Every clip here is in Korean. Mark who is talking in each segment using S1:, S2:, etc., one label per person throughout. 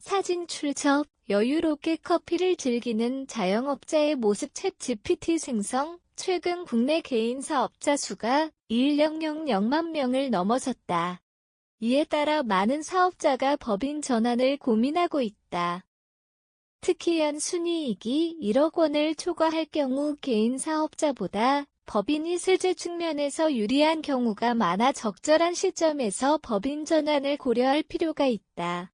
S1: 사진 출처, 여유롭게 커피를 즐기는 자영업자의 모습. 챗GPT 생성. 최근 국내 개인 사업자 수가 1,000만 명을 넘어섰다. 이에 따라 많은 사업자가 법인 전환을 고민하고 있다. 특히 연순이익이 1억 원을 초과할 경우 개인 사업자보다 법인이 세제 측면에서 유리한 경우가 많아 적절한 시점에서 법인 전환을 고려할 필요가 있다.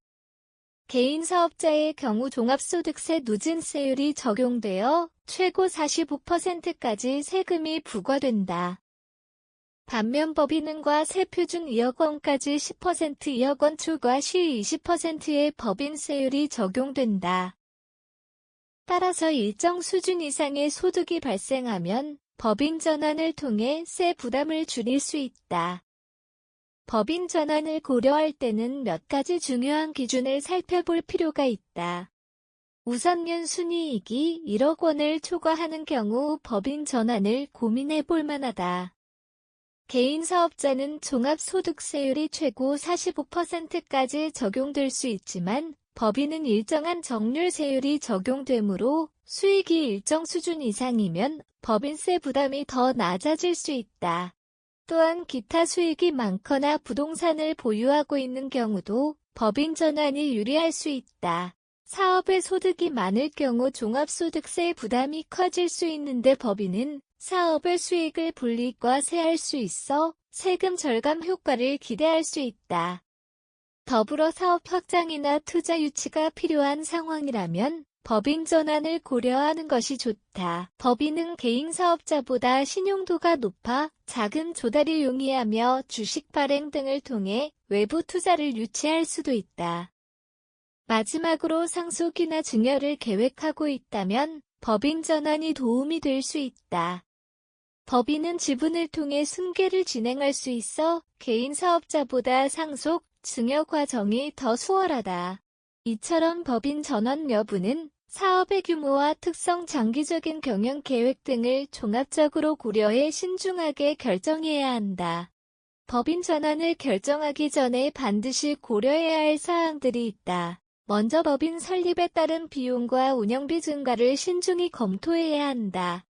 S1: 개인 사업자의 경우 종합소득세 누진세율이 적용되어 최고 45%까지 세금이 부과된다. 반면 법인은 과세 표준 2억 원까지 10%, 2억 원 초과 시 20%의 법인세율이 적용된다. 따라서 일정 수준 이상의 소득이 발생하면 법인 전환을 통해 세 부담을 줄일 수 있다. 법인 전환을 고려할 때는 몇 가지 중요한 기준을 살펴볼 필요가 있다. 우선 연순이익이 1억 원을 초과하는 경우 법인 전환을 고민해 볼 만하다. 개인 사업자는 종합소득세율이 최고 45%까지 적용될 수 있지만 법인은 일정한 정률세율이 적용되므로 수익이 일정 수준 이상이면 법인세 부담이 더 낮아질 수 있다. 또한 기타 수익이 많거나 부동산을 보유하고 있는 경우도 법인 전환이 유리할 수 있다. 사업의 소득이 많을 경우 종합소득세 부담이 커질 수 있는데 법인은 사업의 수익을 분리과세할 수 있어 세금 절감 효과를 기대할 수 있다. 더불어 사업 확장이나 투자 유치가 필요한 상황이라면 법인 전환을 고려하는 것이 좋다. 법인은 개인 사업자보다 신용도가 높아 자금 조달이 용이하며 주식 발행 등을 통해 외부 투자를 유치할 수도 있다. 마지막으로 상속이나 증여를 계획하고 있다면 법인 전환이 도움이 될 수 있다. 법인은 지분을 통해 승계를 진행할 수 있어 개인 사업자보다 상속, 증여 과정이 더 수월하다. 이처럼 법인 전환 여부는 사업의 규모와 특성, 장기적인 경영 계획 등을 종합적으로 고려해 신중하게 결정해야 한다. 법인 전환을 결정하기 전에 반드시 고려해야 할 사항들이 있다. 먼저 법인 설립에 따른 비용과 운영비 증가를 신중히 검토해야 한다.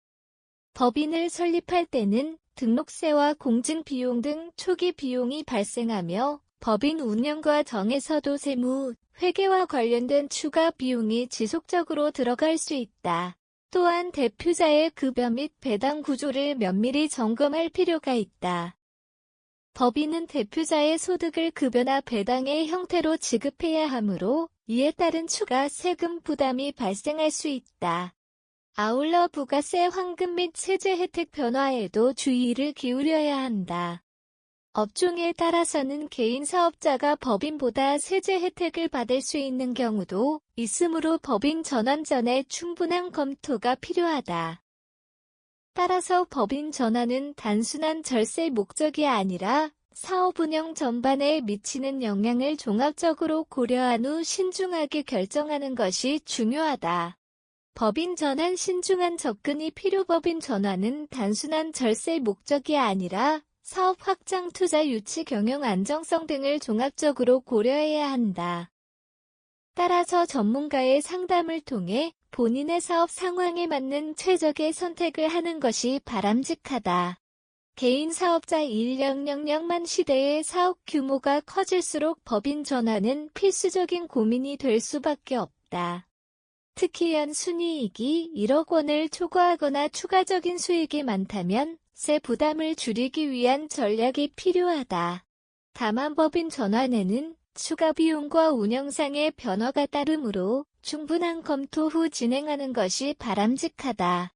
S1: 법인을 설립할 때는 등록세와 공증 비용 등 초기 비용이 발생하며 법인 운영과 정에서도 세무, 회계와 관련된 추가 비용이 지속적으로 들어갈 수 있다. 또한 대표자의 급여 및 배당 구조를 면밀히 점검할 필요가 있다. 법인은 대표자의 소득을 급여나 배당의 형태로 지급해야 하므로 이에 따른 추가 세금 부담이 발생할 수 있다. 아울러 부가세 환급 및 세제 혜택 변화에도 주의를 기울여야 한다. 업종에 따라서는 개인 사업자가 법인보다 세제 혜택을 받을 수 있는 경우도 있으므로 법인 전환 전에 충분한 검토가 필요하다. 따라서 법인 전환은 단순한 절세 목적이 아니라 사업 운영 전반에 미치는 영향을 종합적으로 고려한 후 신중하게 결정하는 것이 중요하다. 법인 전환 신중한 접근이 필요. 법인 전환은 단순한 절세 목적이 아니라 사업 확장, 투자 유치, 경영 안정성 등을 종합적으로 고려해야 한다. 따라서 전문가의 상담을 통해 본인의 사업 상황에 맞는 최적의 선택을 하는 것이 바람직하다. 개인 사업자 1,000만 시대의 사업 규모가 커질수록 법인 전환은 필수적인 고민이 될 수밖에 없다. 특히 연순이익이 1억 원을 초과하거나 추가적인 수익이 많다면 세 부담을 줄이기 위한 전략이 필요하다. 다만 법인 전환에는 추가 비용과 운영상의 변화가 따르므로 충분한 검토 후 진행하는 것이 바람직하다.